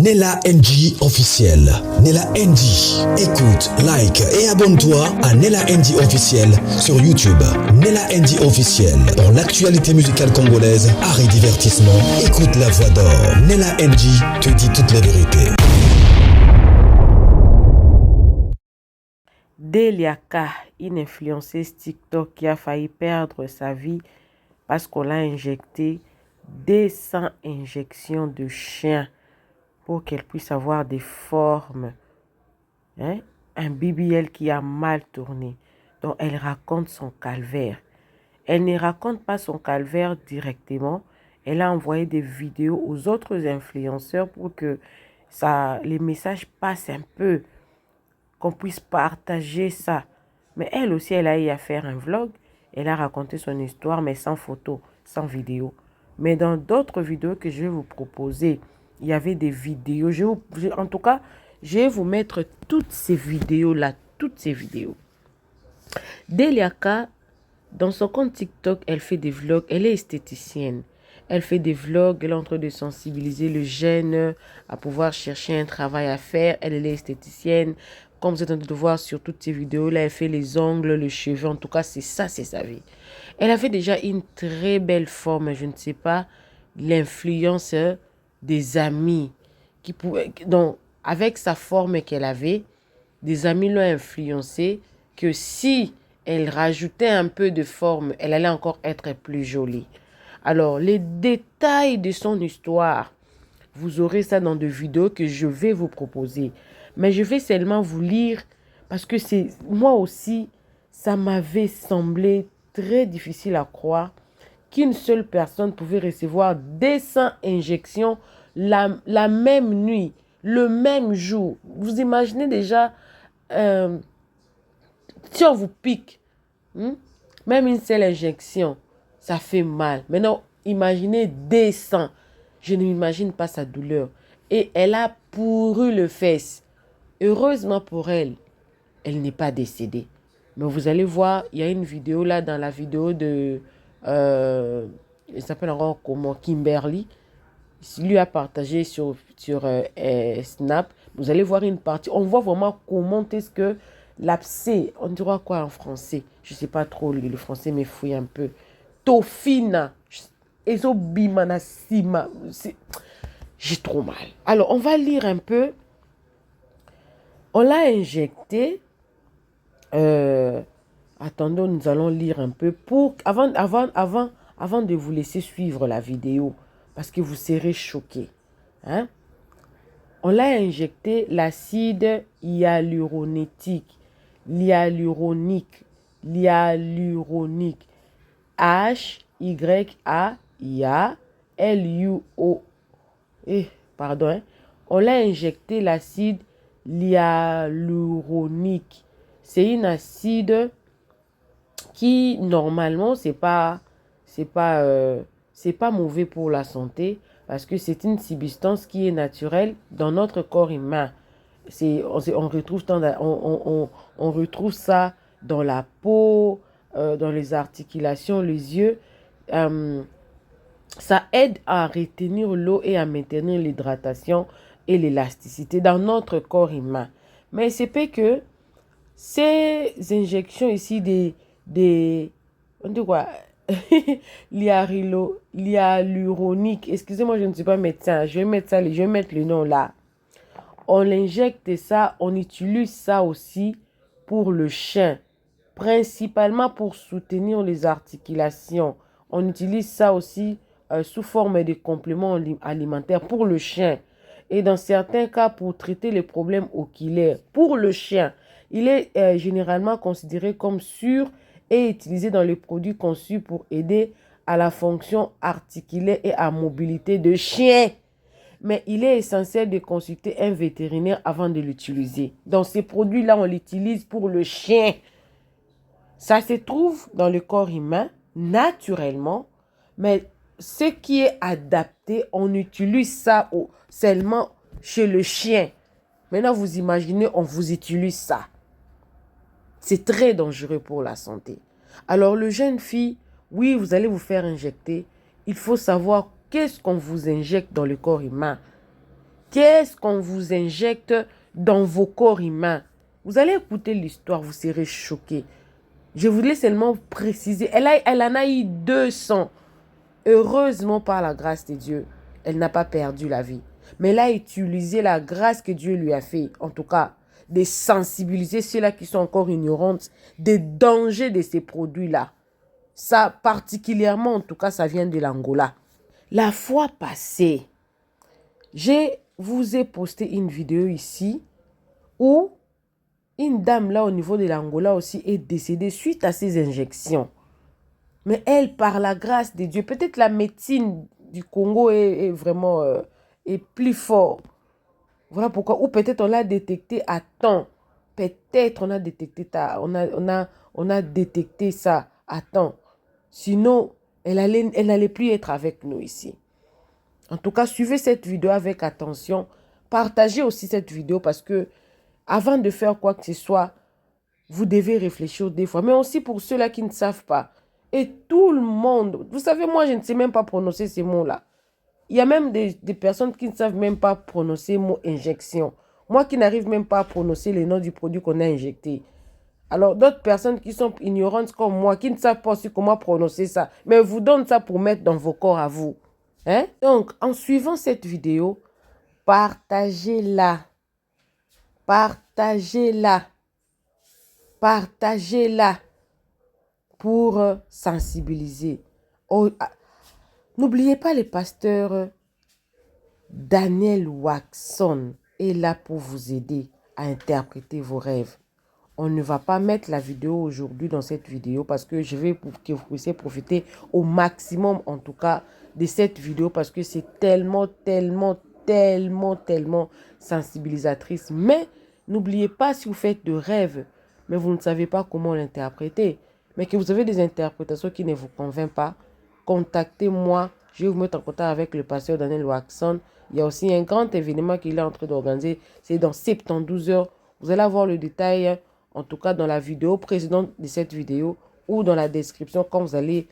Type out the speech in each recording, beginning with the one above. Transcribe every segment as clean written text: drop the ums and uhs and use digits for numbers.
Nella NG officiel. Nella NG. Écoute, like et abonne-toi à Nella NG officiel sur YouTube. Nella NG officiel. Pour l'actualité musicale congolaise, art et divertissement, écoute la voix d'or. Nella NG te dit toute la vérité. Deliaka, une influenceuse TikTok qui a failli perdre sa vie parce qu'on l'a injecté 200 injections de chien pour qu'elle puisse avoir des formes. Un BBL qui a mal tourné. Donc elle raconte son calvaire. Elle ne raconte pas son calvaire directement. Elle a envoyé des vidéos aux autres influenceurs pour que les messages passent un peu, qu'on puisse partager ça. Mais elle aussi, elle a eu à faire un vlog. Elle a raconté son histoire, mais sans photo, sans vidéo. Mais dans d'autres vidéos que je vais vous proposer, il y avait des vidéos. En tout cas, je vais vous mettre toutes ces vidéos-là. Toutes ces vidéos. Deliaka, dans son compte TikTok, elle fait des vlogs. Elle est esthéticienne. Elle fait des vlogs. Elle est en train de sensibiliser le jeune à pouvoir chercher un travail à faire. Elle est esthéticienne. Comme vous êtes en train de voir sur toutes ces vidéos-là, elle fait les ongles, les cheveux. En tout cas, c'est ça, c'est sa vie. Elle avait déjà une très belle forme. Je ne sais pas l'influence des amis qui pouvaient... Donc, avec sa forme qu'elle avait, des amis l'ont influencé que si elle rajoutait un peu de forme, elle allait encore être plus jolie. Alors, les détails de son histoire, vous aurez ça dans des vidéos que je vais vous proposer. Mais je vais seulement vous lire parce que moi aussi, ça m'avait semblé très difficile à croire qu'une seule personne pouvait recevoir 200 injections la même nuit, le même jour. Vous imaginez déjà, si on vous pique, même une seule injection, ça fait mal. Maintenant, imaginez 200. Je ne m'imagine pas sa douleur. Et elle a pourru le fesse. Heureusement pour elle, elle n'est pas décédée. Mais vous allez voir, il y a une vidéo là, dans la vidéo de... il s'appelle encore comment, Kimberly. Il lui a partagé sur Snap. Vous allez voir une partie. On voit vraiment comment est-ce que l'abcès, on dira quoi en français? Je ne sais pas trop, le français me fouille un peu. Tofina. Ezobimanasima. J'ai trop mal. Alors, on va lire un peu. On l'a injecté. Attendons, nous allons lire un peu avant de vous laisser suivre la vidéo, parce que vous serez choqués. On l'a injecté l'acide hyaluronique. H-Y-A-I-A-L-U-O. Pardon. On l'a injecté l'acide hyaluronique. C'est une acide qui, normalement, c'est pas mauvais pour la santé parce que c'est une substance qui est naturelle dans notre corps humain. On retrouve ça dans la peau, dans les articulations, les yeux. Ça aide à retenir l'eau et à maintenir l'hydratation et l'élasticité dans notre corps humain. Mais c'est pas que ces injections ici on dit quoi? L'hyaluronique. Excusez-moi, je ne suis pas médecin. Je vais mettre le nom là. On injecte ça, on utilise ça aussi pour le chien, principalement pour soutenir les articulations. On utilise ça aussi sous forme de compléments alimentaires pour le chien. Et dans certains cas, pour traiter les problèmes oculaires. Pour le chien, il est généralement considéré comme sûr et utilisé dans les produits conçus pour aider à la fonction articulaire et à la mobilité de chien. Mais il est essentiel de consulter un vétérinaire avant de l'utiliser. Donc, ces produits-là, on l'utilise pour le chien. Ça se trouve dans le corps humain, naturellement, mais ce qui est adapté, on utilise ça seulement chez le chien. Maintenant, vous imaginez, on vous utilise ça. C'est très dangereux pour la santé. Alors, le jeune fille, oui, vous allez vous faire injecter. Il faut savoir qu'est-ce qu'on vous injecte dans le corps humain. Qu'est-ce qu'on vous injecte dans vos corps humains? Vous allez écouter l'histoire, vous serez choqués. Je voulais seulement préciser, elle en a eu 200. Heureusement, par la grâce de Dieu, elle n'a pas perdu la vie. Mais elle a utilisé la grâce que Dieu lui a fait, en tout cas, de sensibiliser ceux-là qui sont encore ignorants des dangers de ces produits-là. Ça, particulièrement, en tout cas, ça vient de l'Angola. La fois passée, je vous ai posté une vidéo ici où une dame là au niveau de l'Angola aussi est décédée suite à ces injections. Mais elle, par la grâce de Dieu, peut-être la médecine du Congo est vraiment est plus forte. Voilà pourquoi. Ou peut-être on l'a détecté à temps. Peut-être on a détecté on a détecté ça à temps. Sinon, elle n'allait plus être avec nous ici. En tout cas, suivez cette vidéo avec attention. Partagez aussi cette vidéo parce que avant de faire quoi que ce soit, vous devez réfléchir des fois. Mais aussi pour ceux-là qui ne savent pas. Et tout le monde, vous savez, moi, je ne sais même pas prononcer ces mots-là. Il y a même des personnes qui ne savent même pas prononcer le mot injection. Moi qui n'arrive même pas à prononcer le nom du produit qu'on a injecté. Alors, d'autres personnes qui sont ignorantes comme moi, qui ne savent pas aussi comment prononcer ça, mais vous donnent ça pour mettre dans vos corps à vous. Hein? Donc, en suivant cette vidéo, partagez-la. Partagez-la. Partagez-la pour sensibiliser. Oh, n'oubliez pas le pasteur Daniel Waxon est là pour vous aider à interpréter vos rêves. On ne va pas mettre la vidéo aujourd'hui dans cette vidéo parce que je veux que vous puissiez profiter au maximum en tout cas de cette vidéo parce que c'est tellement sensibilisatrice. Mais n'oubliez pas, si vous faites de rêves, mais vous ne savez pas comment l'interpréter, mais que vous avez des interprétations qui ne vous convainquent pas, contactez-moi. Je vais vous mettre en contact avec le pasteur Daniel Waxon. Il y a aussi un grand événement qu'il est en train d'organiser. C'est dans 72 heures. Vous allez avoir le détail, en tout cas dans la vidéo précédente de cette vidéo ou dans la description quand vous allez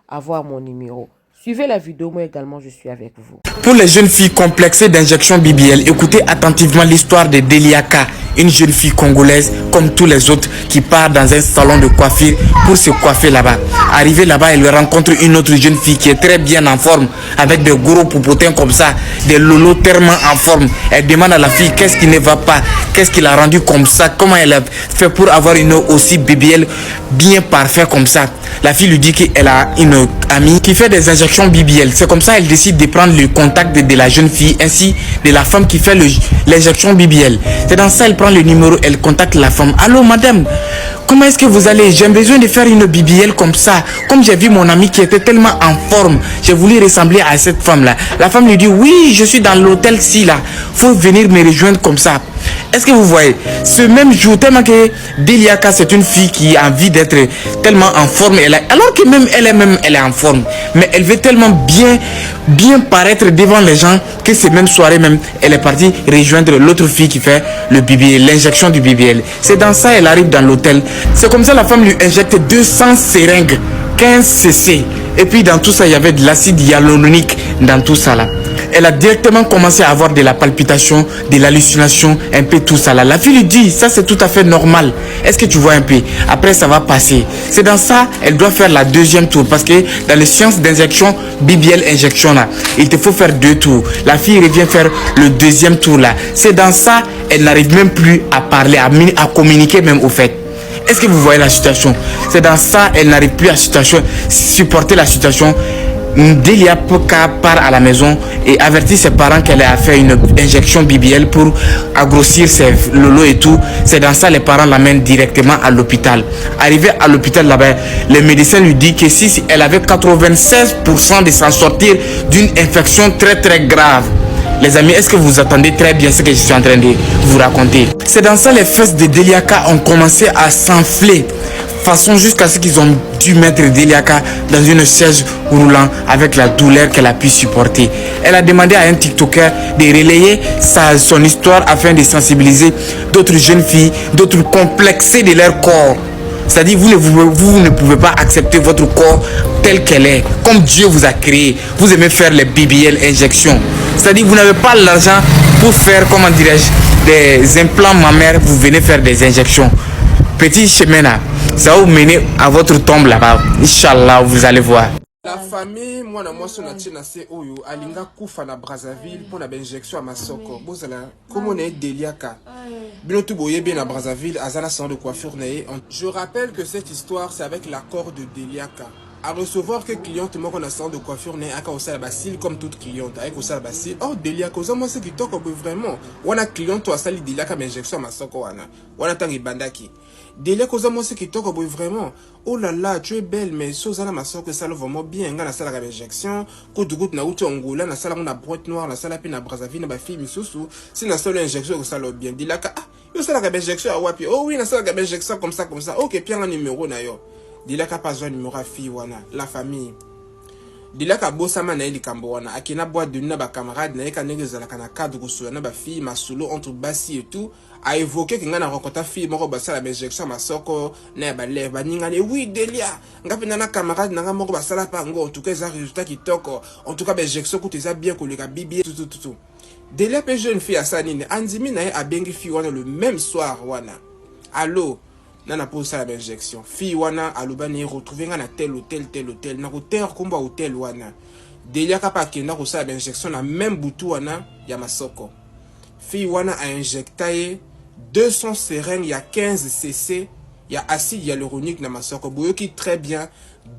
avoir mon numéro. Suivez la vidéo, moi également je suis avec vous. Pour les jeunes filles complexées d'injection BBL, écoutez attentivement l'histoire de Deliaka, une jeune fille congolaise comme tous les autres qui part dans un salon de coiffure pour se coiffer là-bas. Arrivée là-bas, elle rencontre une autre jeune fille qui est très bien en forme, avec des gros popotins comme ça, des lolos tellement en forme. Elle demande à la fille qu'est-ce qui ne va pas, qu'est-ce qui l'a rendu comme ça, comment elle a fait pour avoir une aussi BBL bien parfaite comme ça. La fille lui dit qu'elle a une amie qui fait des injections BBL. C'est comme ça qu'elle décide de prendre le contact de la jeune fille ainsi de la femme qui fait l'injection BBL. C'est dans ça qu'elle prend le numéro, elle contacte la femme. Allô madame, comment est-ce que vous allez? J'ai besoin de faire une BBL comme ça. Comme j'ai vu mon ami qui était tellement en forme, j'ai voulu ressembler à cette femme-là. La femme lui dit oui, je suis dans l'hôtel-ci là. Faut venir me rejoindre comme ça. Est-ce que vous voyez? Ce même jour, tellement que Deliaka, c'est une fille qui a envie d'être tellement en forme. Alors que même elle est en forme. Mais elle veut tellement bien paraître devant les gens que ces mêmes soirées même, elle est partie rejoindre l'autre fille qui fait le BBL, l'injection du BBL. C'est dans ça elle arrive dans l'hôtel. C'est comme ça la femme lui injecte 200 seringues, 15 cc. Et puis dans tout ça, il y avait de l'acide hyaluronique dans tout ça là. Elle a directement commencé à avoir de la palpitation, de l'hallucination, un peu tout ça là. La fille lui dit, ça c'est tout à fait normal. Est-ce que tu vois un peu? Après ça va passer. C'est dans ça, elle doit faire la deuxième tour. Parce que dans les sciences d'injection, BBL injection là, il te faut faire 2 tours. La fille revient faire le deuxième tour là. C'est dans ça, elle n'arrive même plus à parler, à communiquer même au fait. Est-ce que vous voyez la situation? C'est dans ça, elle n'arrive plus à supporter la situation. Deliaka part à la maison et avertit ses parents qu'elle a fait une injection BBL pour grossir ses lolos et tout. C'est dans ça les parents l'amènent directement à l'hôpital. Arrivé à l'hôpital là-bas, le médecin lui dit que si elle avait 96% de s'en sortir d'une infection très grave. Les amis, est-ce que vous attendez très bien ce que je suis en train de vous raconter? C'est dans ça les fesses de Deliaka ont commencé à s'enfler. Façon jusqu'à ce qu'ils ont dû mettre Deliaka dans une chaise roulant avec la douleur qu'elle a pu supporter. Elle a demandé à un TikToker de relayer son histoire afin de sensibiliser d'autres jeunes filles, d'autres complexées de leur corps. C'est-à-dire, vous ne pouvez pas accepter votre corps tel qu'elle est, comme Dieu vous a créé. Vous aimez faire les BBL injections. C'est-à-dire, vous n'avez pas l'argent pour faire, comment dirais-je, des implants mammaires, vous venez faire des injections. Petit chemin là, ça va vous mener à votre tombe là-bas. Inch'Allah, vous allez voir. La famille, moi na moi son na se oyo alinga kufa na Brazzaville pour la injection à Masoko. Bozala, comme on est Deliaka. Bino tout boye bien à Brazzaville, azana salon de coiffure nae. Je rappelle que cette histoire c'est avec l'accord de Deliaka. À recevoir que cliente moi qu'on a salon de coiffure nae aka osa la basile comme toute cliente avec osa la basile. Oh Deliaka, osa moi c'est qui toque vraiment. Wana cliente to asali Deliaka injection à Masoko wana. Wana tangi bandaki. Délai cause moi c'est qui toque vraiment. Oh là là, tu es belle mais chose à ma soeur que ça le vraiment bien dans la salle d'injection. Coup de goutte na outi angola na salle on a boîte noire la salle na Brazzaville na ba fille misusu. C'est la seule injection que ça le bien. Délai ka ah, yo salle d'injection à wapi. Oh oui, la salle d'injection comme ça comme ça. OK, puis un numéro na yo. Délai ka pas besoin numéro à fille wana, la famille. Dila ka bosama na eli kambo wana akina boîte de nuit na ba camarade na eka nenge zala kana cadre solo na ba fille masolo entre basi et tout a évoqué que nga na rencontre fille moko basala ba injection masoko na ba lèvre ba ningane oui Delia ngapi na camarade na moko basala pa ngo en tout cas ça résultat qui toko en tout cas ba injection coûte ça bien koleka bibi tout Delia pe jeune fille à ça nini andimi na a bengi fille wana le même soir wana allo nana pour ça la injection fille wana alobani retrouver nga na tel hôtel na hôtel komba hôtel wana Delia kapa kenda ko ça la injection na même butu wana ya Masoko fille wana a injecté 200 seringues ya 15 cc ya acide hyaluronique na Masoko boyoki très bien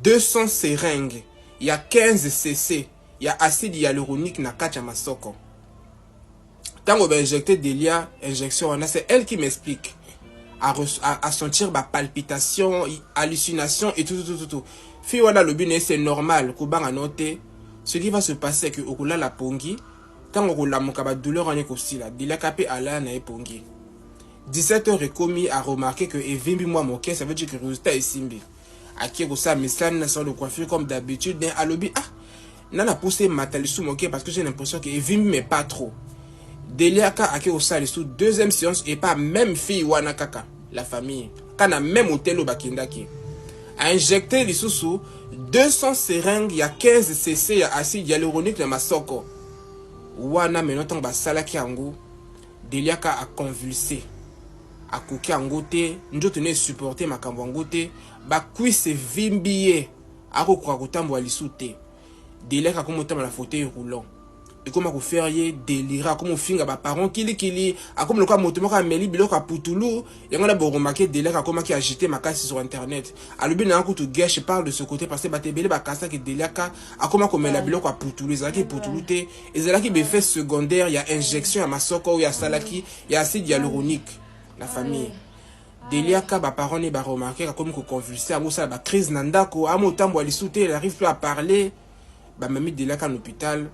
200 seringues ya 15 cc ya acide hyaluronique na kati ya Masoko tango ba injecté Delia injection wana c'est elle qui m'explique à sentir ma palpitation, hallucination et tout. Fi wana le but c'est normal kubanga noter ce qui va se passer que okula la pongi quand okula mokaba douleur en ekosila dila kapé ala na pongi 17h est commis à remarquer que evimbi moi mon ça veut dire que résultat est simbi aki ko ça mislan na salon de coiffure comme d'habitude mais à lobby ah nana poussé matalisu mon parce que j'ai l'impression que evimbi mais pas trop Deliaka a au salle sous deuxième séance et pas même fille wana kaka la famille kana même hôtel au bakindaki a injecté les sous 200 seringues ya 15 cc ya acide hyaluronique na Masoko wana menotant ba salaki yango Deliaka a convulsé a koki yango te njoto ne supporter makambo yango te ba cuisse vimbiye a ko kwa kotambo alisu te Deliaka ko motama la fauteuil roulant et comment faire délire comme finga ba parents kili a comme le quoi moto moko ameli biloko a putulu et on a beau remarquer délire comment qui a agité ma casse sur internet a le bien ko to gèche parle de ce côté parce que ba tebele ba kasa que délire a comment comme la biloko a putulu ça qui putulu te et ça qui be fait secondaire il y a injection à Masoko il y a salaki il y a acide hyaluronique la famille Délire ba parents ne ba remarquer comme ko convulser a ça ba crise nandako a motambo ali souté il arrive plus à parler ba mami délire à l'hôpital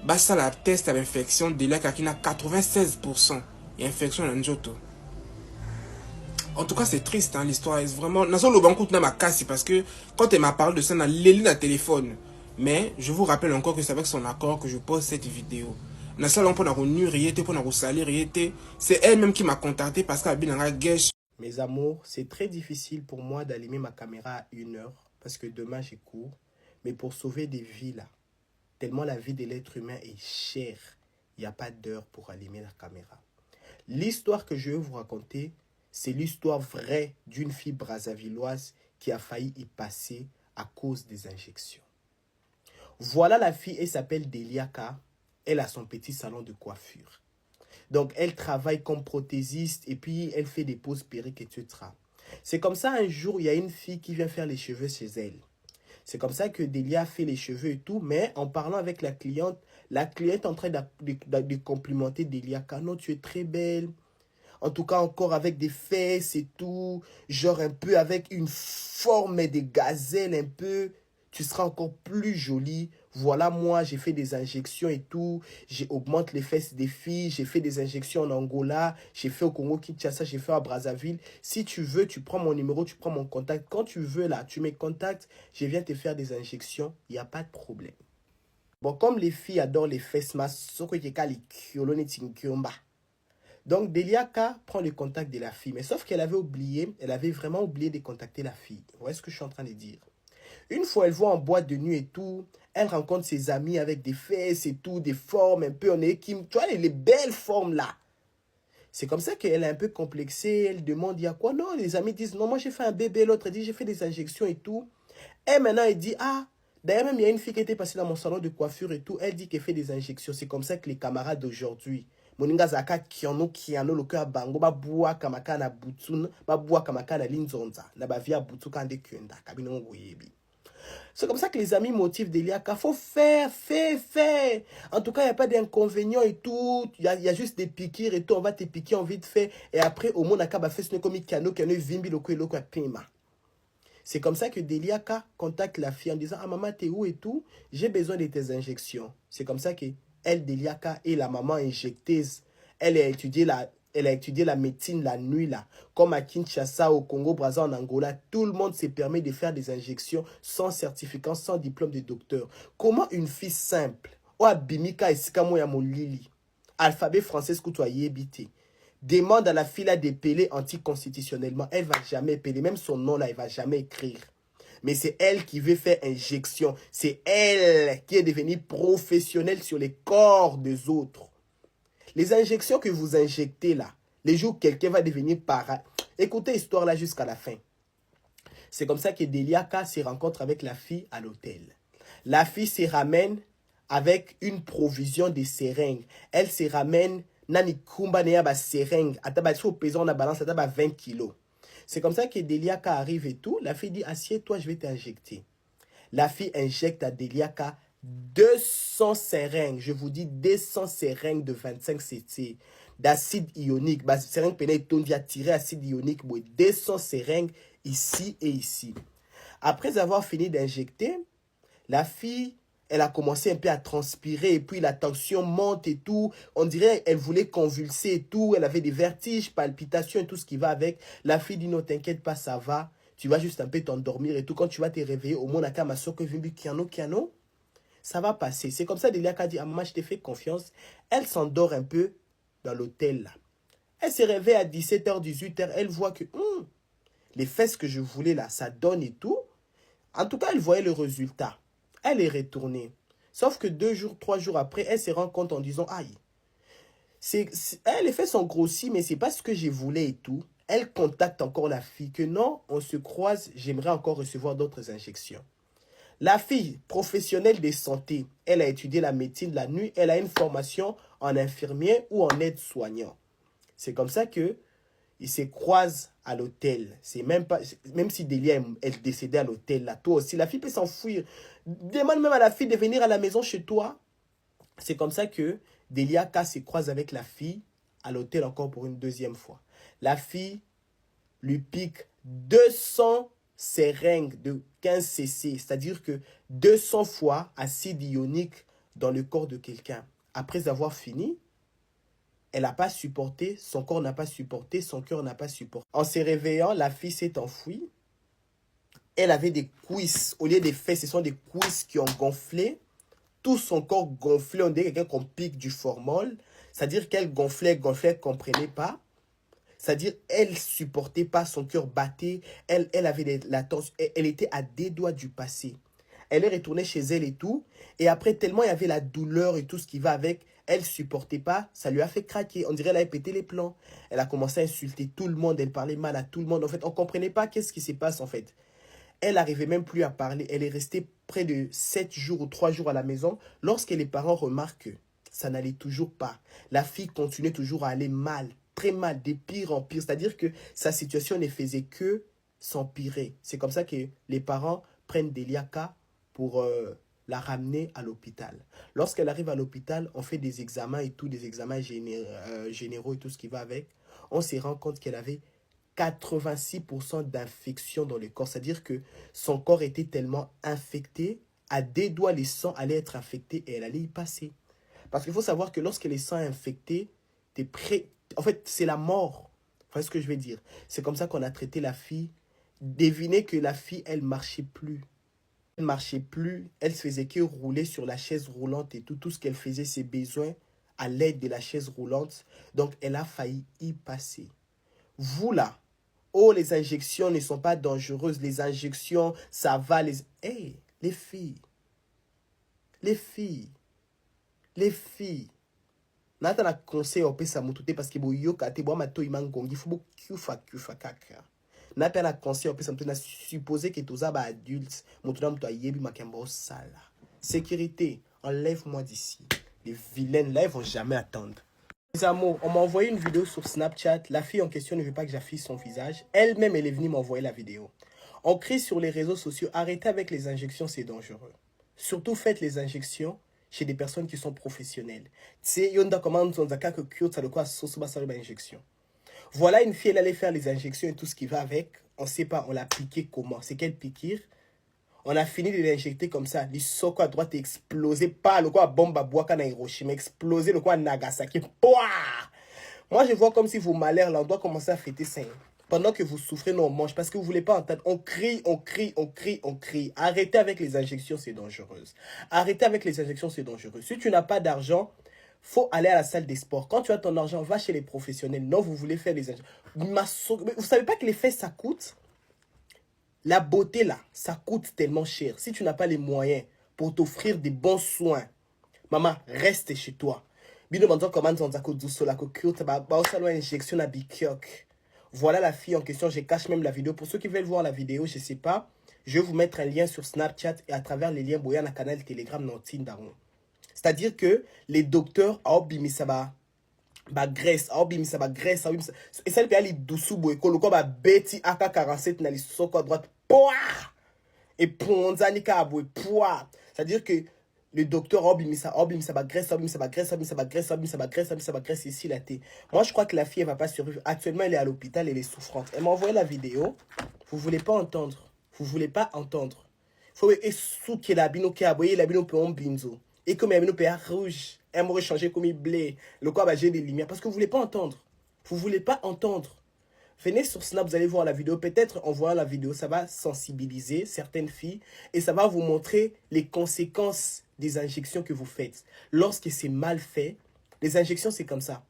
basa la test à l'infection de la qui a 96% et infection en njoto. En tout cas, c'est triste hein, l'histoire est vraiment nazo lo bankout na ma casse parce que quand elle m'a parlé de ça na leli na téléphone. Mais je vous rappelle encore que c'est avec son accord que je pose cette vidéo. Na salon pour na renu riete pour na salir riete, c'est elle-même qui m'a contacté parce qu'elle a bien un gage. Mes amours, c'est très difficile pour moi d'allumer ma caméra à 1h parce que demain j'ai cours, mais pour sauver des vies là. Tellement la vie de l'être humain est chère, il n'y a pas d'heure pour allumer la caméra. L'histoire que je vais vous raconter, c'est l'histoire vraie d'une fille brazzavilloise qui a failli y passer à cause des injections. Voilà la fille, elle s'appelle Deliaka, elle a son petit salon de coiffure. Donc elle travaille comme prothésiste et puis elle fait des poses perruques, etc. C'est comme ça un jour, il y a une fille qui vient faire les cheveux chez elle. C'est comme ça que Delia fait les cheveux et tout. Mais en parlant avec la cliente est en train de complimenter Delia. Non, tu es très belle. En tout cas, encore avec des fesses et tout. Genre un peu avec une forme de gazelle un peu. Tu seras encore plus jolie. Voilà, moi, j'ai fait des injections et tout. J'augmente les fesses des filles. J'ai fait des injections en Angola. J'ai fait au Congo-Kinshasa. J'ai fait à Brazzaville. Si tu veux, tu prends mon numéro, tu prends mon contact. Quand tu veux, là, tu me contactes. Je viens te faire des injections. Il n'y a pas de problème. Bon, comme les filles adorent les fesses, Donc, Deliaka prend le contact de la fille. Mais sauf qu'elle avait oublié, elle avait vraiment oublié de contacter la fille. Vous voyez ce que je suis en train de dire? Une fois, elle voit en boîte de nuit et tout, elle rencontre ses amis avec des fesses et tout, des formes un peu en équilibre. Tu vois, les belles formes là. C'est comme ça qu'elle est un peu complexée. Elle demande, il y a quoi? Non, les amis disent, non, moi j'ai fait un bébé. L'autre dit, j'ai fait des injections et tout. Et maintenant, elle dit, ah, d'ailleurs même, il y a une fille qui était passée dans mon salon de coiffure et tout. Elle dit qu'elle fait des injections. C'est comme ça que les camarades d'aujourd'hui, moninga zaka kiano le cœur bango, ba boua kamaka na butsun, ba boua kamaka na linzonza, na ba via butu kande kyenda, kabino ngoyebi. C'est comme ça que les amis motivent Deliaka. Faut faire. En tout cas, il n'y a pas d'inconvénient et tout. Il y a juste des piqûres et tout. On va te piquer en vite fait. Et après, au moins, on a fait ce comme Kano, Vimbi, Loko, Pima. C'est comme ça que Deliaka contacte la fille en disant, ah maman, t'es où et tout? J'ai besoin de tes injections. C'est comme ça que elle, Deliaka, est la maman injecteuse. Elle a étudié la médecine la nuit là. Comme à Kinshasa, au Congo, Brazza, en Angola, tout le monde s'est permis de faire des injections sans certificat, sans diplôme de docteur. Comment une fille simple, Bimika et Sikamo Yamolili, alphabet français que tu as yébité, demande à la fille là d'épeler anticonstitutionnellement, elle ne va pas épeler, même son nom là, elle ne va jamais écrire. Mais c'est elle qui veut faire injection. C'est elle qui est devenue professionnelle sur les corps des autres. Les injections que vous injectez là, les jours où quelqu'un va devenir parent. Écoutez l'histoire là jusqu'à la fin. C'est comme ça que Deliaka se rencontre avec la fille à l'hôtel. La fille se ramène avec une provision de seringues. Elle se ramène nani kumba neya ba seringue. Ataba sur pesant la balance ataba 20 kilos. C'est comme ça que Deliaka arrive et tout. La fille dit assieds-toi, je vais t'injecter. La fille injecte à Deliaka 200 seringues, je vous dis 200 seringues de 25 cc d'acide ionique. Seringue pénale via tirer acide ionique, 200 seringues ici et ici. Après avoir fini d'injecter, la fille, elle a commencé un peu à transpirer et puis la tension monte et tout. On dirait qu'elle voulait convulser et tout. Elle avait des vertiges, palpitations et tout ce qui va avec. La fille dit non, t'inquiète pas, ça va. Tu vas juste un peu t'endormir et tout. Quand tu vas te réveiller, au moins, kiano, ça va passer. C'est comme ça, Deliaka dit, ah maman, je t'ai fait confiance. Elle s'endort un peu dans l'hôtel là. Elle se réveille à 17h, 18h. Elle voit que les fesses que je voulais là, ça donne et tout. En tout cas, elle voyait le résultat. Elle est retournée. Sauf que 2 jours, 3 jours après, elle se rend compte en disant, aïe, les fesses sont grossies, mais c'est pas ce que je voulais et tout. Elle contacte encore la fille que non, on se croise, j'aimerais encore recevoir d'autres injections. La fille, professionnelle de santé, elle a étudié la médecine la nuit, elle a une formation en infirmier ou en aide-soignant. C'est comme ça que ils se croisent à l'hôtel. C'est même si Delia est décédée à l'hôtel, là, toi aussi, la fille peut s'enfuir. Demande même à la fille de venir à la maison chez toi. C'est comme ça que Deliaka se croise avec la fille à l'hôtel encore pour une deuxième fois. La fille lui pique 200 seringues de 15 cc, c'est-à-dire que 200 fois acide ionique dans le corps de quelqu'un. Après avoir fini, elle n'a pas supporté, son corps n'a pas supporté, son cœur n'a pas supporté. En se réveillant, la fille s'est enfuie. Elle avait des cuisses, au lieu des fesses, ce sont des cuisses qui ont gonflé. Tout son corps gonflé, on dirait quelqu'un qu'on pique du formol. C'est-à-dire qu'elle gonflait, elle ne comprenait pas. C'est-à-dire elle ne supportait pas, son cœur battait. Elle avait la tension, elle était à 2 doigts du passé. Elle est retournée chez elle et tout. Et après, tellement il y avait la douleur et tout ce qui va avec, elle ne supportait pas. Ça lui a fait craquer. On dirait qu'elle avait pété les plombs. Elle a commencé à insulter tout le monde. Elle parlait mal à tout le monde. En fait, on ne comprenait pas qu'est-ce qui se passe en fait. Elle n'arrivait même plus à parler. Elle est restée près de 7 jours ou 3 jours à la maison. Lorsque les parents remarquent que ça n'allait toujours pas, la fille continuait toujours à aller mal, très mal, de pire en pire. C'est-à-dire que sa situation ne faisait que s'empirer. C'est comme ça que les parents prennent Deliaka pour la ramener à l'hôpital. Lorsqu'elle arrive à l'hôpital, on fait des examens et tout, des examens généraux et tout ce qui va avec. On se rend compte qu'elle avait 86% d'infection dans le corps. C'est-à-dire que son corps était tellement infecté, à 2 doigts, les sangs allaient être infectés et elle allait y passer. Parce qu'il faut savoir que lorsque les sangs sont infectés, t'es prêt. En fait, c'est la mort. Vous voyez ce que je veux dire? C'est comme ça qu'on a traité la fille. Devinez que la fille, elle ne marchait plus. Elle ne marchait plus. Elle ne faisait que rouler sur la chaise roulante et tout. Tout ce qu'elle faisait, ses besoins à l'aide de la chaise roulante. Donc, elle a failli y passer. Vous là, oh, les injections ne sont pas dangereuses. Les injections, ça va. Hey, les filles. Nata na conseil opesa mutu te parce que boyoka te boa mato imangongi faut kufa kaka. Na pe na conseil opesa mutu na supposer que toza ba adultes mutu na mutu ayebi makemba sala. Sécurité, enlève-moi d'ici. Les vilaines là, ils vont jamais attendre. Mes amours, on m'a envoyé une vidéo sur Snapchat. La fille en question ne veut pas que j'affiche son visage. Elle-même, elle est venue m'envoyer la vidéo. On crie sur les réseaux sociaux, arrêtez avec les injections, c'est dangereux. Surtout faites les injections chez des personnes qui sont professionnelles. Voilà une fille, elle allait faire les injections et tout ce qui va avec. On ne sait pas, on l'a piqué comment. C'est quelle piqûre? On a fini de l'injecter comme ça. Le soco à droite est explosé. Pas le quoi bombe à Boaka na Hiroshima. Explosé le quoi à Nagasaki. Pouah! Moi, je vois comme si vos malheurs là, on doit commencer à fêter ça. Pendant que vous souffrez, non, on mange. Parce que vous ne voulez pas entendre. On crie. Arrêtez avec les injections, c'est dangereux. Arrêtez avec les injections, c'est dangereux. Si tu n'as pas d'argent, faut aller à la salle des sports. Quand tu as ton argent, va chez les professionnels. Non, vous voulez faire les injections. Vous ne savez pas que les fesses, ça coûte? La beauté, là, ça coûte tellement cher. Si tu n'as pas les moyens pour t'offrir des bons soins, maman, reste chez toi. Voilà la fille en question. Je cache même la vidéo. Pour ceux qui veulent voir la vidéo, je ne sais pas. Je vais vous mettre un lien sur Snapchat et à travers les liens, boya na canal Telegram Nantine Daron. C'est-à-dire que les docteurs, graisse, et ça, il peut aller dessous, le quoi, bêti, AK-47, na l'issoko à droite, pouah! Et ponzanika aboué, pouah! C'est-à-dire que le docteur graisse ici la tête. Moi, je crois que la fille, elle va pas survivre. Actuellement, elle est à l'hôpital, elle est souffrante. Elle m'a envoyé la vidéo. Vous voulez pas entendre. Faut que la bino qui a aboyé, la bino peut en binzo. Et comme la bino peut rouge. Elle m'aurait changé comme il blé. Le quoi, j'ai des lumières. Parce que vous ne voulez pas entendre. Venez sur Snap, vous allez voir la vidéo. Peut-être en voyant la vidéo, ça va sensibiliser certaines filles. Et ça va vous montrer les conséquences des injections que vous faites. Lorsque c'est mal fait, les injections, c'est comme ça.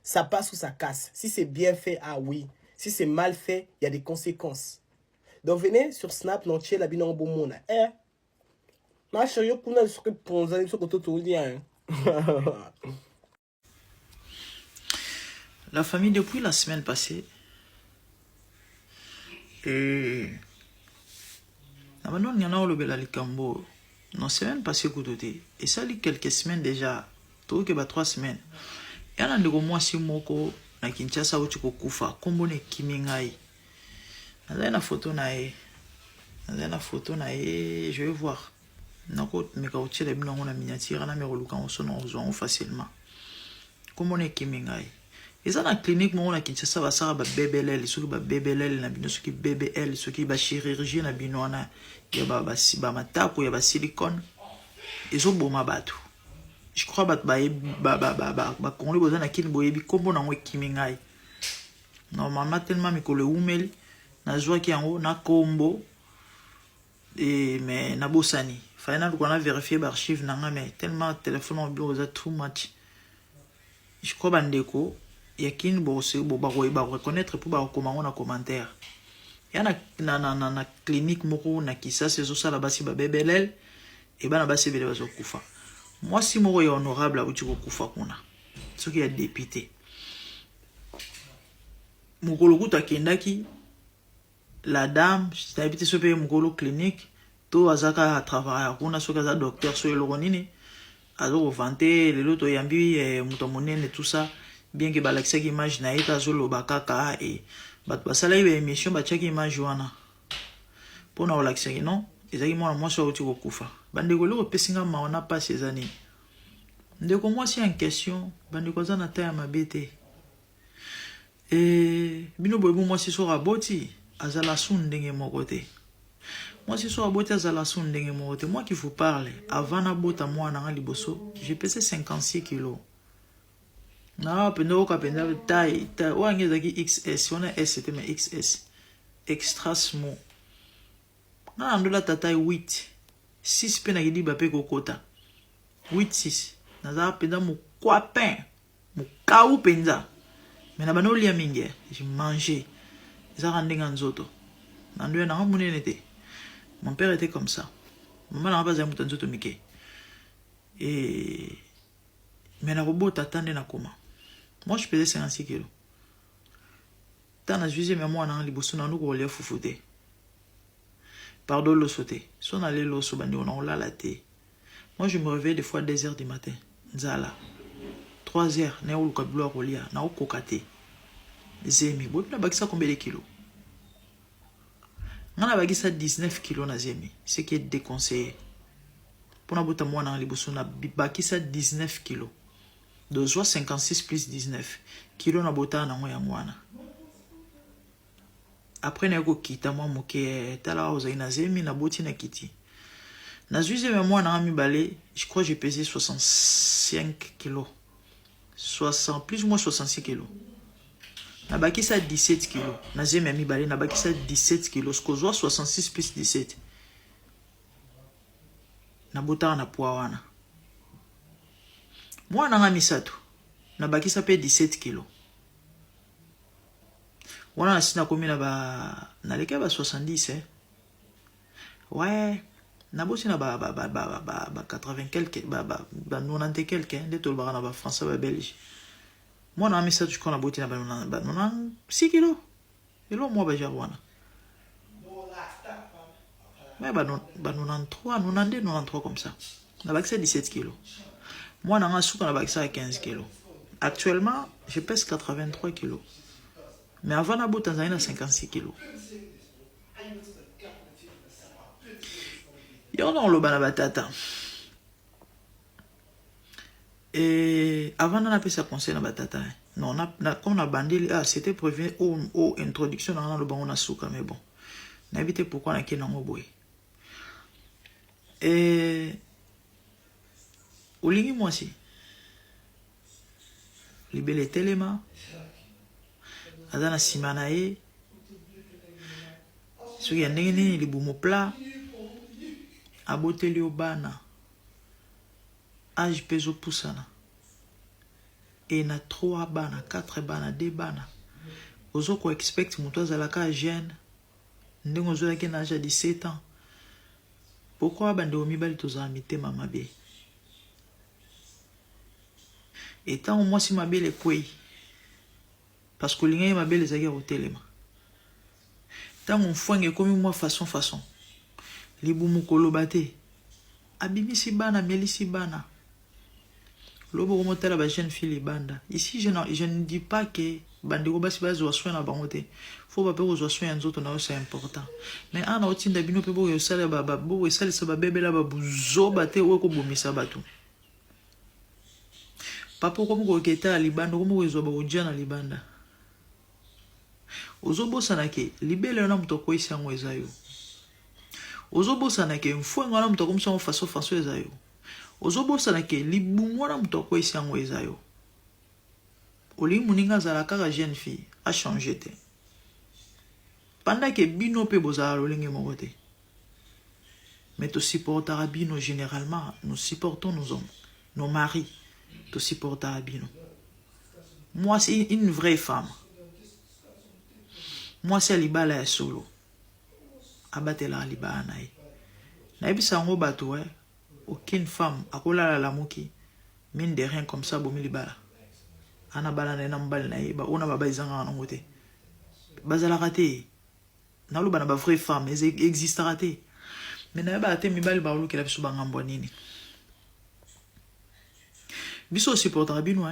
Ça passe ou ça casse. Si c'est bien fait, ah oui. Si c'est mal fait, il y a des conséquences. Donc venez sur Snap, non, la bino en bon monde. Ma chérie, on a ce que pour nous aller sur le tout lien. La famille, depuis la semaine passée, et il y en a le bel Cambo. Non, semaine passée, et ça dit quelques semaines déjà, tout que 3 semaines. Il y en a de mois si moko na Kinshasa où tu peux kufa, comme ne kimingai. Dans photo je vais voir. Nako mekauti le bino ngona miniature na meroluka on facilement. Comment est kimingai? Et ça na clinique mon na Kinshasa ba sara ba BBL, ceux qui ba BBL na bino ceux qui BBL, ceux qui ba chirurgie na bino na ya ba matako ya ba silicone. Ils ont boma batu. Je crois ba konli boza na kin boyebi kombo na ngwe kimingai. Normalement tellement mikolo umeli na joie qui en haut na kombo et mais na bosani. Final qu'on a vérifié l'archive mais tellement téléphone en bureau ça too much. Je crois bandeko y a qui bo reconnaître pour ba comment on a commentaire. Y a na clinique moko na kisa c'est ça là bas si ba bebelel et ba na bas bele bazo kufa. Moi si moko est honorable à uti ko kufa kuna. Ce qui est député. Mokolo kuta kendaki la dame, j'ai habité ce pays mokolo clinique. To azaka travailler kuna soka za docteur so elonini azo vanter le loto yambi muto monene tout ça bien que balaxé image na ita zo lobaka ka et bat basala ibe émission ba check image wana pona olaxé non ezaki moi so uti ko kufa bande ko lo pesinga ma on a pas ces années ndeko moi si en question bande ko za na ta ma bete et bino boyebo moi si so raboti azala sun ndenge mokote. Moi, si soir à la sonde, moi qui vous parle, avant la bota moi na liboso, j'ai pesé 56 kilos. Na pendo ka penda taille, ou angezaki XS, on a S c'était mais XS. Extra small. Na andola taille 8. 6 pena gidi bape kokota. 8 6. naza penda mon copain mon kaou penza mais na bano lia mingi j'ai mangé ça rendait nzoto nando na monene te mon père était comme ça maman n'a pas aimé nzoto mike et mais na robot attendait na comment moi je pesais 56 kilos tant na juillet mais moi na liboso na nous ko lia fufute pardon le sauter son aller lo so bandi on la té moi je me réveille des fois à 2h du matin nzala 3h na uluka bloa kolia na okokate zemi bo na bakisa combien de kilos ngana bakisa 19 kilos na zemi ce qui est déconseillé pour na bota moi na liboso na bakisa 19 kilos de soit 56 plus 19 kilos na bota na ngoya ngwana après na ko kita moi moke tala oza na zemi na boti na kiti na juillet mais moi na mi balé je crois j'ai pesé 65 kilos 60 plus ou moins 66 kilos na bakisa 17 kilos na zemi mi balé na bakisa 17 kilos ko 66 plus 17 na bota na poids wana moi na misato na bakisa pe 17 kilos wana sina komi na leka ba 70 ouais na bosi na ba 80 quelque ba 90 quelque de tout le bar na ba français ba belge moi na misato je connais boti na ba 6 kilos et là moi ba jarwana mais ba 93 92 comme ça na bakisa 17 kilos moi na souka na bakisa 15 kilos actuellement je pèse 83 kilos mais avant na bota na 56 kilos yo non lo bana batata et avant na pesa conseil na batata non na comme na bandili c'était prévu au introduction dans le bango na souka mais bon na éviter pourquoi na kena ngoboy et olingi moi si libele telema azana simana e soki ya ndenge nini libumu pla aboteli obana age peso pusana e na 3 bana 4 bana 2 bana ozo ko expect moto azalaka jeune ndenge ozolaki na âge ya 17 ans pourquoi bande omibali tozala mitema mabe etant moi si mabele kwei parce que linga mabele zaki hotelema tango mfwange komi moi façon libumu kolobate abimisi bana melisi bana lobo komotela ba jeune fille banda ici je ne dis pas que bandeko basi bazo soin na bangote faut pas peur zo soin nzoto na c'est important mais ana otinda bino pe bo yo sala ba bo sala sa ba bebela ba buzo bate o ko bomisa batu papa ko mo keta libanda ko mo zo ba ujana libanda ozobosa na ke libele na mutoko isango ezayo ozobosa na ke mfwengo na mutoko msango faso ezayo ozobosa na ke libumu na mutoko isango ezayo oli muninga zala kaka jeune fille a changé te pendant que bino pe bozala lolenge moko te mais to supportera bino généralement nous supportons nos hommes nos maris to supportera bino moi c'est une vraie femme. Moi c'est libala ya solo abatela libana nae na ebisa ngo bato aucune femme akola la moki mine de rien comme ça bomi libala ana bala na mbali nae ba ona baba izanga na ngote bazala raté na lo bana ba vraie femme existera té mais na ba té mibali ba lo kila biso bangambo nini biso supportera bino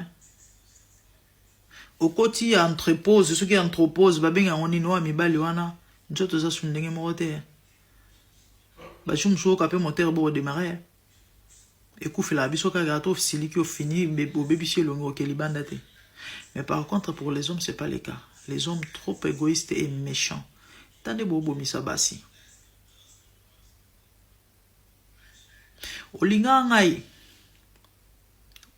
au côté entrepose ceux qui entrepose ba benga ngoni no mibali wana njoto za sundenge mote ba chumso ka pe moteur bo démarrer et couper la biso ka gato siliki au fini bebo bébé longo ke libanda te mais par contre pour les hommes c'est pas le cas les hommes trop égoïstes et méchants tande bobo misabasi olinga ngai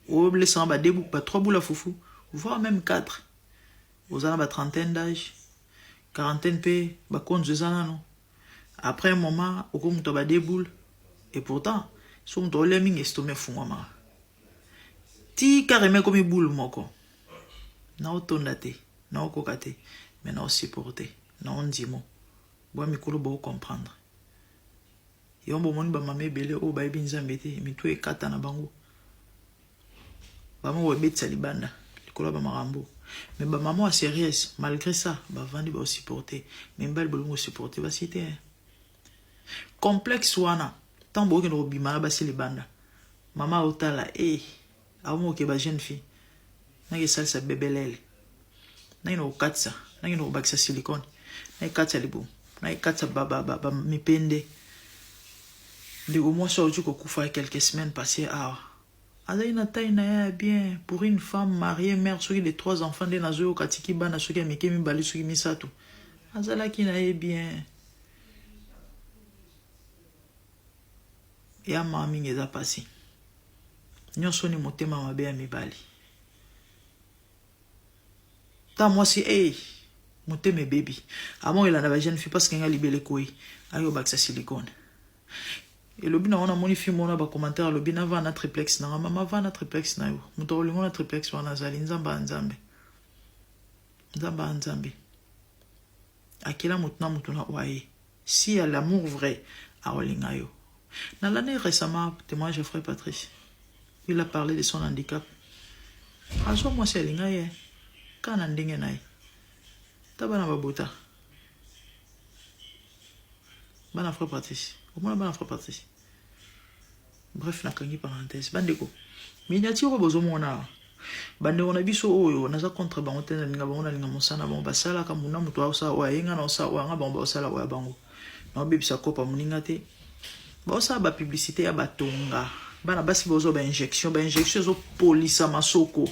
o blessant ba debu pas 3 boules foufou voire même 4 aux ans ba trentaine d'âge quarantaine p ba compte non après un moment au comme to ba déboule et pourtant son to le ming estomé fungoma Ti carrément comme une boule moko. Na otondate, na okokate, mais na supporter, na ondimo. Bois mikolo bo comprendre. Yombo moni ba mame belé o ba ebinzambe te, mi to ekata na bango. Ba mo webetsa libanda, likolo ba marambo. Mais ba maman a sérieuse, malgré ça, ba vandi ba supporter, même bal bolongo supporter ba cité. Complexe wana, tant bo ke no bimana ba si libanda. Mama otala awo ke ba jeune fille. Na ke salsa bebelele. Na ino katsa, na ino baksa silicone. Na katsa libu, na katsa ba mipende. De au moins ça ko kufa quelques semaines passées à Azaina taina bien pour une femme mariée mère sur les 3 enfants de nazo katiki bana sur ki mekemi bali sur misato. Azala ki na bien. Ya mami ngeza passé. Nyonso ni motema mabe ya mibali. Ta moi si motema baby. Amo il en avait jeune fille parce qu'il a libéré koi. Ayo baksa silicone. Et le bina on a moni film on a ba commentaire le bina va na triplex na mama va na triplex na yo. Muto lingo na triplex wana zali nzamba nzambe. Nzamba nzambe. Akila mutuna mutuna wae. Si à l'amour vrai à olinga yo. Dans l'année récemment, témoin Geoffrey Patrice, il a parlé de son handicap. À ce moment, c'est l'ingé. Quand on a ndenge naï, tabana babota. Bana Frère Patrice. Comment bana Frère Patrice? Bref, nakangi parenthèse. Bandeko. Miniature bozo mona. Bande on a biso oyo naza contre bango tena linga bango na linga mosana bango basala ka muna mutu ausa wa yenga na osa wa nga bango basala wa bango. Na bebisa kopa muninga te. Ba osa ba publicité ya batonga. Bana basi bozo ba injection zo polisa masoko.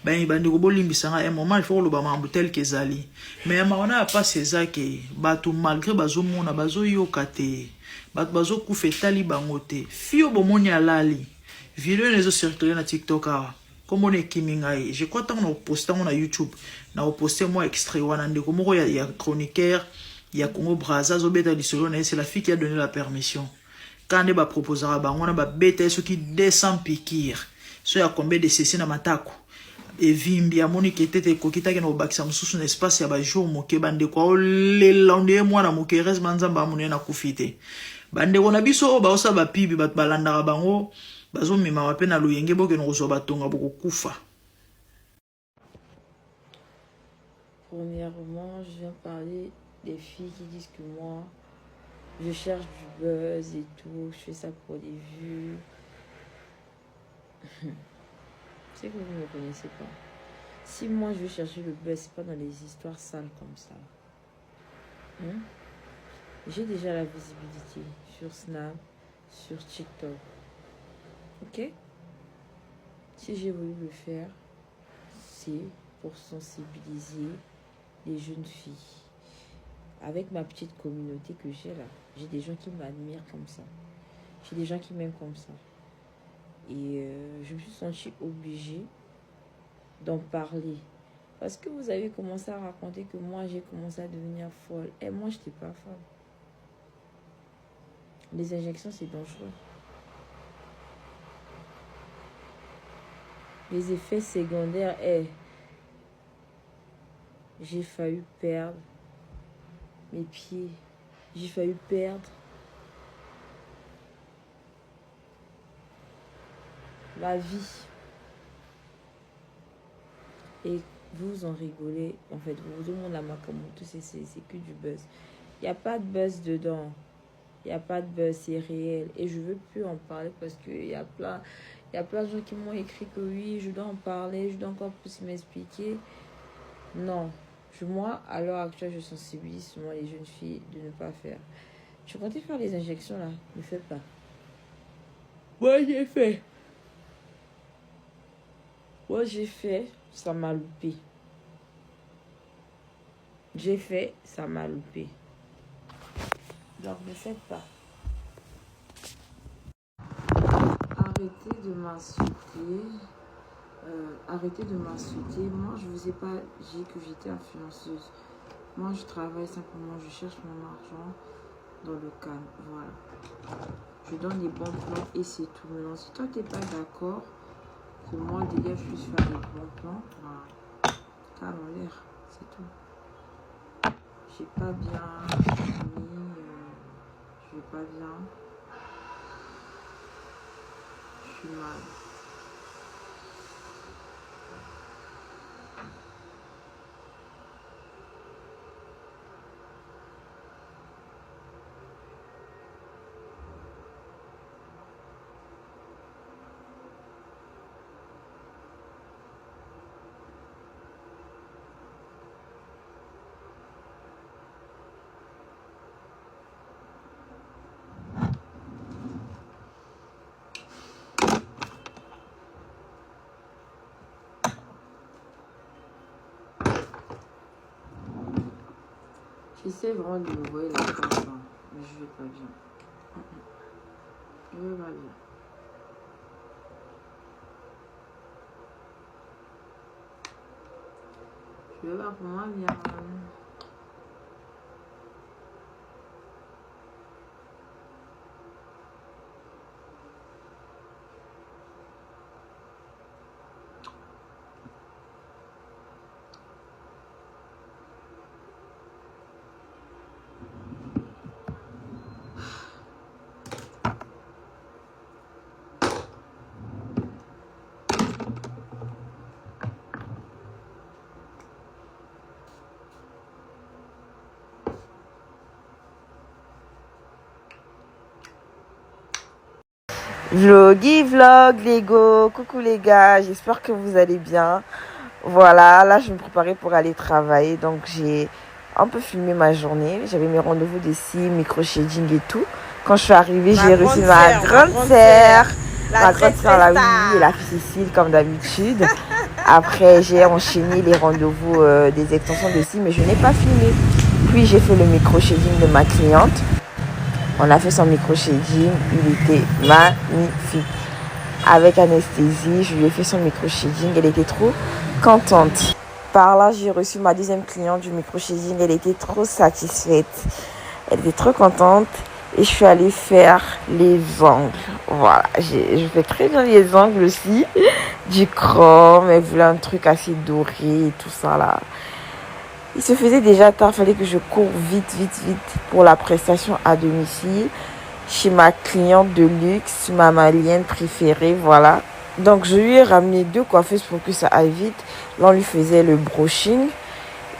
Ba bande ko bolimbisa nga un moment il faut le ba mambutel kezali. Mais ma ona pas ceza ke bato malgré bazo mona bazo yokate. Bato bazo kufetali bango te. Fio bomoni alali. Vidéo nezo circuler na TikTok a. Comme on est kimingai, je crois que on a posté sur YouTube, on a posté moi extrait wana ndeko moko ya chroniqueur, ya Congo Brazza zo beta lisolo na c'est la fille qui a donné la permission. Quand on va proposer à ba on a ba beta ce qui descend piquir. So ya combien de ceci na matako. Et vimbi amoni ketete kokita ke no bakisa mususu na espace ya ba jour moke bande ko le londe mwana moke res manzamba amone na kufite. Bande ona biso ba osa ba pibi bat balanda bango. Premièrement, je viens parler des filles qui disent que moi, je cherche du buzz et tout, je fais ça pour des vues. C'est que vous ne me connaissez pas. Si moi je veux chercher le buzz, c'est pas dans les histoires sales comme ça. J'ai déjà la visibilité sur Snap, sur TikTok. Ok? Si j'ai voulu le faire, c'est pour sensibiliser les jeunes filles. Avec ma petite communauté que j'ai là, j'ai des gens qui m'admirent comme ça. J'ai des gens qui m'aiment comme ça. Et je me suis sentie obligée d'en parler. Parce que vous avez commencé à raconter que moi, j'ai commencé à devenir folle. Et moi, je n'étais pas folle. Les injections, c'est dangereux. Les effets secondaires, j'ai failli perdre mes pieds. J'ai failli perdre ma vie. Et vous en rigolez. En fait, vous demandez la Makamoto, c'est que du buzz. Il n'y a pas de buzz dedans. Il n'y a pas de buzz, c'est réel. Et je ne veux plus en parler parce qu'il y a plein de gens qui m'ont écrit que oui, je dois en parler, je dois encore plus m'expliquer. Non. Moi, à l'heure actuelle, je sensibilise souvent les jeunes filles de ne pas faire. Tu comptais faire les injections là? Ne fais pas. Moi, j'ai fait. Ça m'a loupé. J'ai fait, ça m'a loupé. Donc, ne faites pas. Arrêtez de m'insulter. Arrêtez de m'insulter. Moi, je vous ai pas dit que j'étais influenceuse. Moi, je travaille simplement. Je cherche mon argent dans le calme. Voilà. Je donne les bons plans et c'est tout. Maintenant, si toi, t'es pas d'accord, Que moi, délire, je puisse faire des bons plans. Voilà. Calme en l'air, c'est tout. J'ai pas bien fini. Je vais pas bien. Je suis mal. J'essaie vraiment de me voir la face, hein, mais je vais pas bien. Je vais pas bien. Je vais pas vraiment bien. Vloggy vlog Lego, coucou les gars, j'espère que vous allez bien. Voilà, là je me préparais pour aller travailler, donc j'ai un peu filmé ma journée. J'avais mes rendez-vous de cime, micro-shading et tout. Quand je suis arrivée, j'ai reçu ma grande sœur, ma grande sœur la Willy et la fille Cécile comme d'habitude. Après j'ai enchaîné les rendez-vous des extensions de cime, mais je n'ai pas filmé. Puis j'ai fait le micro-shading de ma cliente. On a fait son micro-shading, il était magnifique. Avec anesthésie, je lui ai fait son micro-shading, elle était trop contente. Par là, j'ai reçu ma deuxième cliente du micro-shading, elle était trop satisfaite. Elle était trop contente et je suis allée faire les ongles. Voilà, je fais très bien les ongles aussi. Du chrome, elle voulait un truc assez doré et tout ça là. Il se faisait déjà tard, il fallait que je cours vite pour la prestation à domicile chez ma cliente de luxe, ma malienne préférée, voilà. Donc je lui ai ramené 2 coiffeuses pour que ça aille vite. Là on lui faisait le brushing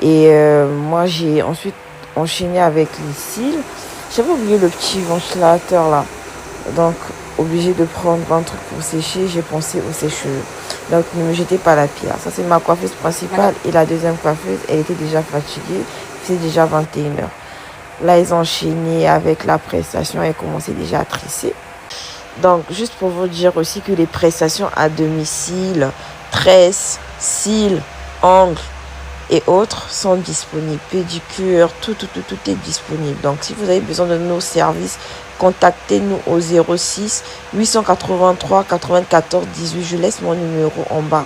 et moi j'ai ensuite enchaîné avec les cils. J'avais oublié le petit ventilateur là, donc obligé de prendre un truc pour sécher, j'ai pensé au sèche-cheveux. Donc ne me jetez pas la pierre. Ça c'est ma coiffeuse principale et la deuxième coiffeuse, elle était déjà fatiguée, c'est déjà 21h. Là ils ont enchaîné avec la prestation et commençaient déjà à tresser. Donc juste pour vous dire aussi que les prestations à domicile, tresse, cils, ongles et autres sont disponibles. Pédicure, tout est disponible. Donc si vous avez besoin de nos services, contactez-nous au 06 883 94 18. Je laisse mon numéro en bas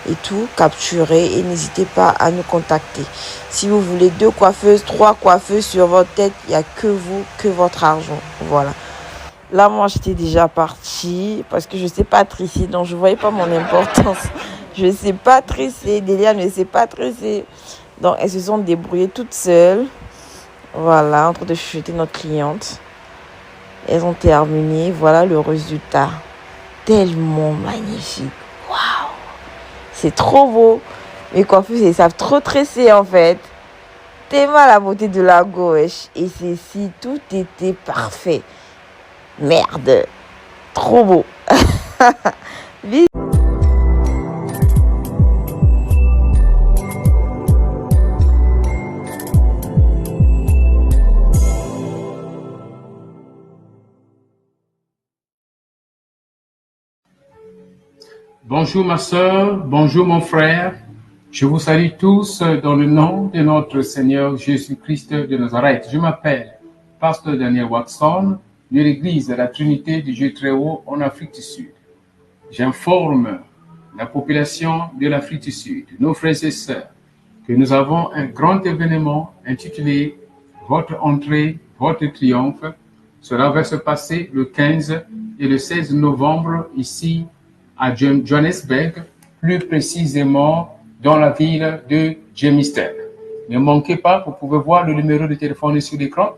et tout, capturez et n'hésitez pas à nous contacter. Si vous voulez 2 coiffeuses, 3 coiffeuses sur votre tête, il n'y a que vous, que votre argent. Voilà. Là, moi, j'étais déjà partie parce que je ne sais pas tresser, donc je ne voyais pas mon importance. Je ne sais pas tresser, Delia ne sait pas tresser. Donc, elles se sont débrouillées toutes seules. Voilà, en train de chuchoter notre cliente. Elles ont terminé. Voilà le résultat. Tellement magnifique. Waouh! C'est trop beau. Mes coiffeuses, elles savent trop tresser en fait. Tellement la beauté de la gauche. Et ceci, tout était parfait. Merde. Trop beau. Bisous. Bonjour ma sœur, bonjour mon frère. Je vous salue tous dans le nom de notre Seigneur Jésus-Christ de Nazareth. Je m'appelle Pasteur Daniel Watson de l'Église de la Trinité du Dieu Très-Haut en Afrique du Sud. J'informe la population de l'Afrique du Sud, nos frères et sœurs, que nous avons un grand événement intitulé « Votre entrée, votre triomphe ». Cela va se passer le 15 et le 16 novembre ici à Johannesburg, plus précisément dans la ville de Germiston. Ne manquez pas, vous pouvez voir le numéro de téléphone sur l'écran.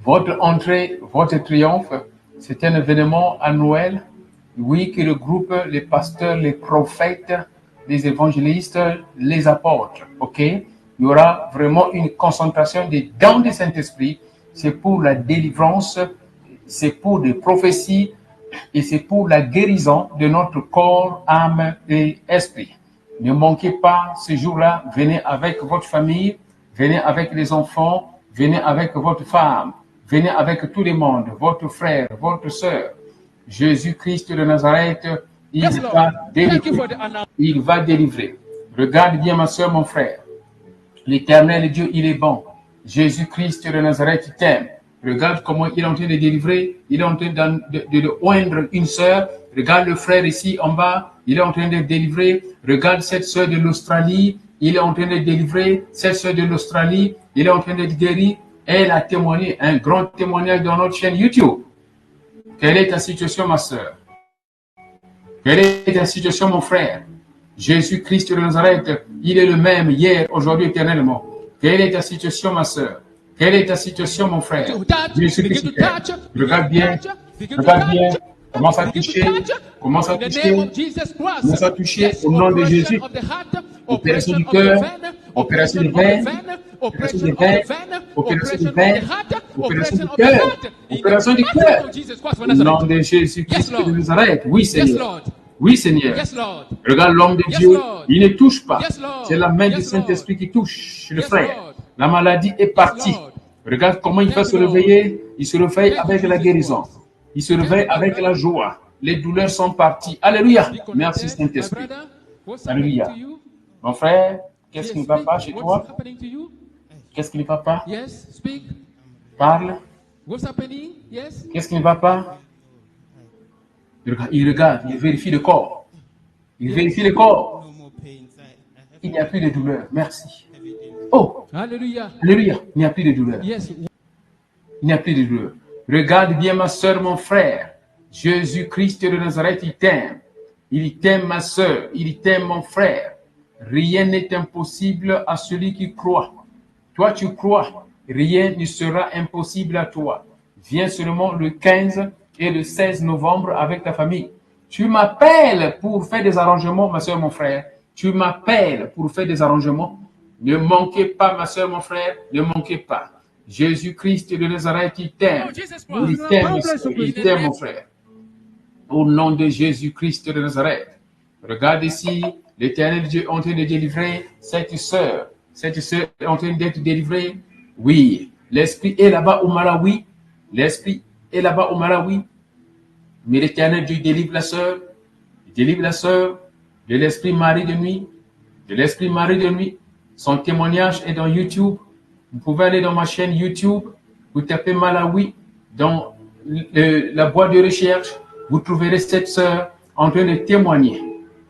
Votre entrée, votre triomphe, c'est un événement annuel, oui, que le groupe, les pasteurs, les prophètes, les évangélistes, les apôtres, ok? Il y aura vraiment une concentration des dons du Saint-Esprit. C'est pour la délivrance, c'est pour des prophéties et c'est pour la guérison de notre corps, âme et esprit. Ne manquez pas ce jour-là, venez avec votre famille, venez avec les enfants, venez avec votre femme, venez avec tout le monde, votre frère, votre sœur. Jésus-Christ de Nazareth, il va délivrer. Il va délivrer. Regarde bien ma soeur, mon frère. L'Éternel Dieu, il est bon. Jésus-Christ de Nazareth t'aime. Regarde comment il est en train de délivrer. Il est en train de oindre une sœur. Regarde le frère ici en bas. Il est en train de délivrer. Regarde cette sœur de l'Australie. Il est en train de délivrer. Cette sœur de l'Australie. Il est en train de guérir. Elle a témoigné un grand témoignage dans notre chaîne YouTube. Quelle est ta situation, ma sœur? Quelle est ta situation, mon frère? Jésus-Christ de Nazareth, il est le même hier, aujourd'hui, éternellement. Quelle est ta situation, ma sœur? Quelle est ta situation, mon frère? Jésus-Christ, regarde bien, commence à toucher, commence à toucher au nom de Jésus. Opération du cœur, opération des veines, opération des veines, opération des veines, opération du cœur, opération du cœur. Au nom de Jésus-Christ de Nazareth, oui, Seigneur. Oui, Seigneur. Regarde l'homme de Dieu, il ne touche pas. C'est la main du Saint-Esprit qui touche le frère. La maladie est partie. Regarde comment il va se réveiller. Il se réveille avec la guérison. Il se réveille avec la joie. Les douleurs sont parties. Alléluia. Merci, Saint-Esprit. Alléluia. Mon frère, qu'est-ce qui ne va pas chez toi? Qu'est-ce qui ne va pas? Parle. Qu'est-ce qui ne va pas? Il regarde, il vérifie le corps. Il vérifie le corps. Il n'y a plus de douleur. Merci. Oh! Alléluia. Alléluia. Il n'y a plus de douleur. Il n'y a plus de douleur. Regarde bien ma soeur, mon frère. Jésus-Christ de Nazareth, il t'aime. Il t'aime, ma soeur. Il t'aime, mon frère. Rien n'est impossible à celui qui croit. Toi, tu crois. Rien ne sera impossible à toi. Viens seulement le 15 et le 16 novembre avec ta famille. Tu m'appelles pour faire des arrangements, ma soeur, mon frère. Tu m'appelles pour faire des arrangements. Ne manquez pas, ma soeur, mon frère. Ne manquez pas. Jésus-Christ de Nazareth, il t'aime. Il t'aime, il t'aime, mon frère. Au nom de Jésus-Christ de Nazareth. Regarde ici, l'Éternel Dieu est en train de délivrer cette sœur. Cette sœur est en train d'être délivrée. Oui, l'Esprit est là-bas au Malawi. L'Esprit est là-bas au Malawi. Mais l'Éternel Dieu délivre la sœur. Il délivre la sœur de l'Esprit mari de nuit. De l'Esprit mari de nuit. Son témoignage est dans YouTube. Vous pouvez aller dans ma chaîne YouTube. Vous tapez Malawi dans la boîte de recherche. Vous trouverez cette sœur en train de témoigner.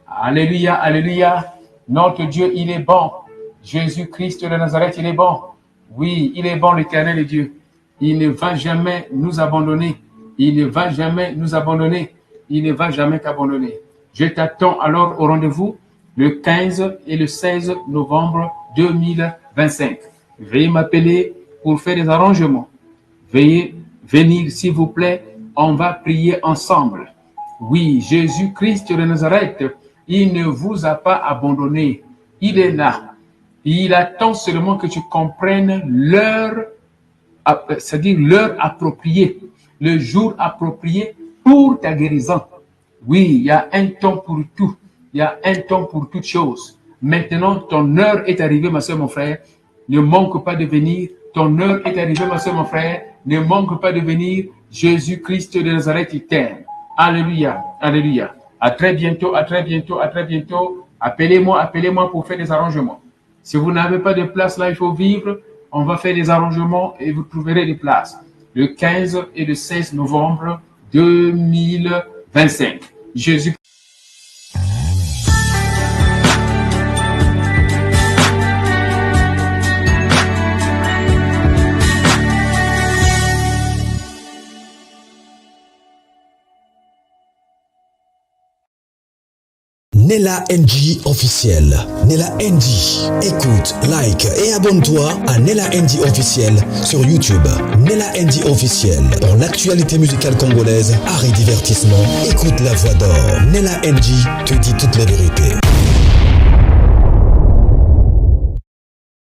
Alléluia, alléluia. Notre Dieu, il est bon. Jésus-Christ de Nazareth, il est bon. Oui, il est bon, l'Éternel Dieu. Il ne va jamais nous abandonner. Il ne va jamais nous abandonner. Il ne va jamais t'abandonner. Je t'attends alors au rendez-vous le 15 et le 16 novembre 2025. Veuillez m'appeler pour faire des arrangements. Veuillez venir, s'il vous plaît. On va prier ensemble. Oui, Jésus-Christ de Nazareth, il ne vous a pas abandonné. Il est là. Il attend seulement que tu comprennes l'heure, c'est-à-dire l'heure appropriée, le jour approprié pour ta guérison. Oui, il y a un temps pour tout. Il y a un temps pour toutes choses. Maintenant, ton heure est arrivée, ma soeur, mon frère. Ne manque pas de venir. Ton heure est arrivée, ma soeur, mon frère. Ne manque pas de venir. Jésus-Christ de Nazareth, il t'aime. Alléluia, alléluia. À très bientôt, à très bientôt, à très bientôt. Appelez-moi pour faire des arrangements. Si vous n'avez pas de place là, il faut vivre. On va faire des arrangements et vous trouverez des places. Le 15 et le 16 novembre 2025. Jésus. Nella NG officiel. Nella NG. Écoute, like et abonne-toi à Nella NG officiel sur YouTube. Nella NG officiel. Pour l'actualité musicale congolaise, art et divertissement, écoute la voix d'or. Nella NG te dit toutes les vérités.